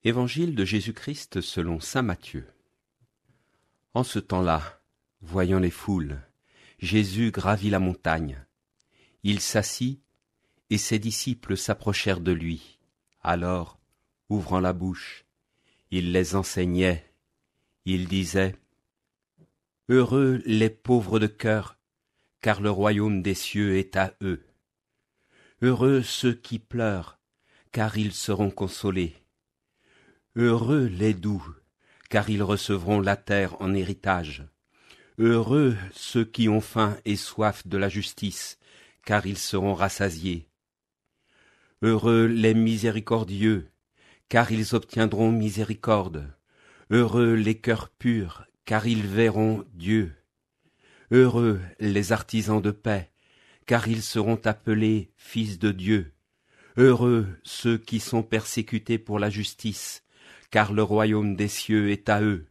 Évangile de Jésus-Christ selon saint Matthieu. En ce temps-là, voyant les foules, Jésus gravit la montagne. Il s'assit, et ses disciples s'approchèrent de lui. Alors, ouvrant la bouche, il les enseignait. Il disait : « Heureux les pauvres de cœur, car le royaume des cieux est à eux. Heureux ceux qui pleurent, car ils seront consolés. Heureux les doux, car ils recevront la terre en héritage. Heureux ceux qui ont faim et soif de la justice, car ils seront rassasiés. Heureux les miséricordieux, car ils obtiendront miséricorde. Heureux les cœurs purs, car ils verront Dieu. Heureux les artisans de paix, car ils seront appelés fils de Dieu. Heureux ceux qui sont persécutés pour la justice, car le royaume des cieux est à eux.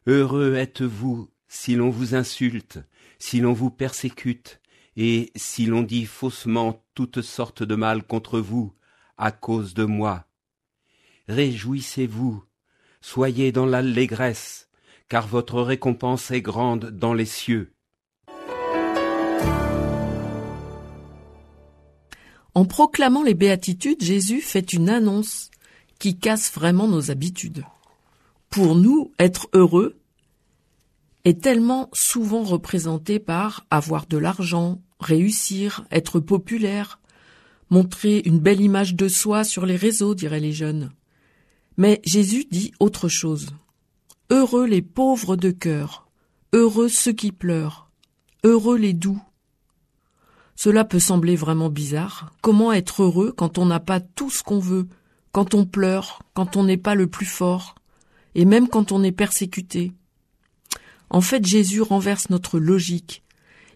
Heureux êtes-vous si l'on vous insulte, si l'on vous persécute, et si l'on dit faussement toutes sortes de mal contre vous, à cause de moi. Réjouissez-vous, soyez dans l'allégresse, car votre récompense est grande dans les cieux. En proclamant les béatitudes, Jésus fait une annonce qui casse vraiment nos habitudes. Pour nous, être heureux est tellement souvent représenté par avoir de l'argent, réussir, être populaire, montrer une belle image de soi sur les réseaux, diraient les jeunes. Mais Jésus dit autre chose. Heureux les pauvres de cœur, heureux ceux qui pleurent, heureux les doux. Cela peut sembler vraiment bizarre. Comment être heureux quand on n'a pas tout ce qu'on veut, quand on pleure, quand on n'est pas le plus fort, et même quand on est persécuté? En fait, Jésus renverse notre logique.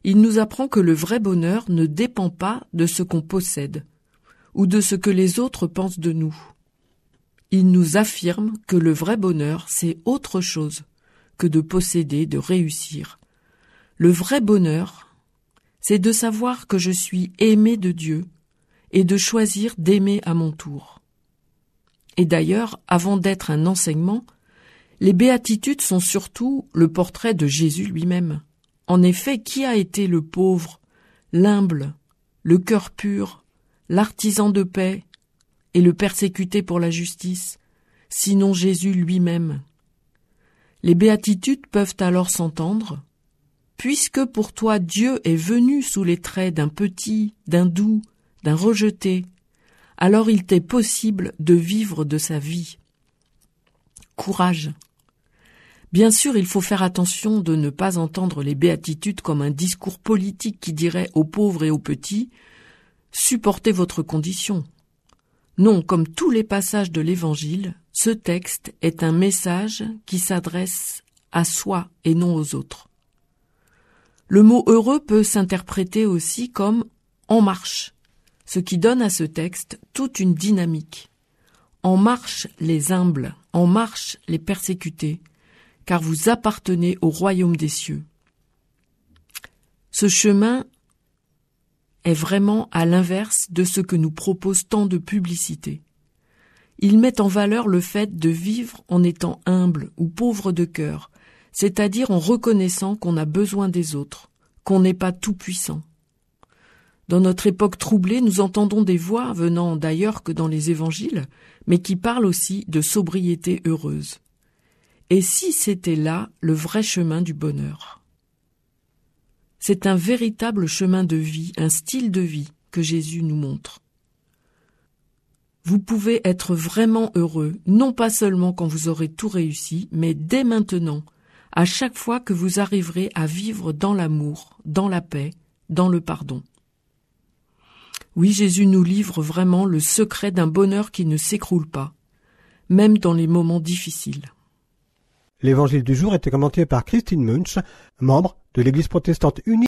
Il nous apprend que le vrai bonheur ne dépend pas de ce qu'on possède, ou de ce que les autres pensent de nous. Il nous affirme que le vrai bonheur, c'est autre chose que de posséder, de réussir. Le vrai bonheur, c'est de savoir que je suis aimé de Dieu et de choisir d'aimer à mon tour. Et d'ailleurs, avant d'être un enseignement, les béatitudes sont surtout le portrait de Jésus lui-même. En effet, qui a été le pauvre, l'humble, le cœur pur, l'artisan de paix et le persécuté pour la justice, sinon Jésus lui-même? Les béatitudes peuvent alors s'entendre. Puisque pour toi Dieu est venu sous les traits d'un petit, d'un doux, d'un rejeté, alors il t'est possible de vivre de sa vie. Courage. Bien sûr, il faut faire attention de ne pas entendre les béatitudes comme un discours politique qui dirait aux pauvres et aux petits « supportez votre condition ». Non, comme tous les passages de l'Évangile, ce texte est un message qui s'adresse à soi et non aux autres. Le mot « heureux » peut s'interpréter aussi comme « en marche », ce qui donne à ce texte toute une dynamique. En marche les humbles, en marche les persécutés, car vous appartenez au royaume des cieux. Ce chemin est vraiment à l'inverse de ce que nous propose tant de publicité. Il met en valeur le fait de vivre en étant humble ou pauvre de cœur, c'est-à-dire en reconnaissant qu'on a besoin des autres, qu'on n'est pas tout-puissant. Dans notre époque troublée, nous entendons des voix venant d'ailleurs que dans les évangiles, mais qui parlent aussi de sobriété heureuse. Et si c'était là le vrai chemin du bonheur? C'est un véritable chemin de vie, un style de vie que Jésus nous montre. Vous pouvez être vraiment heureux, non pas seulement quand vous aurez tout réussi, mais dès maintenant, à chaque fois que vous arriverez à vivre dans l'amour, dans la paix, dans le pardon. Oui, Jésus nous livre vraiment le secret d'un bonheur qui ne s'écroule pas, même dans les moments difficiles. L'évangile du jour était commenté par Christine Munch, membre de l'Église protestante unie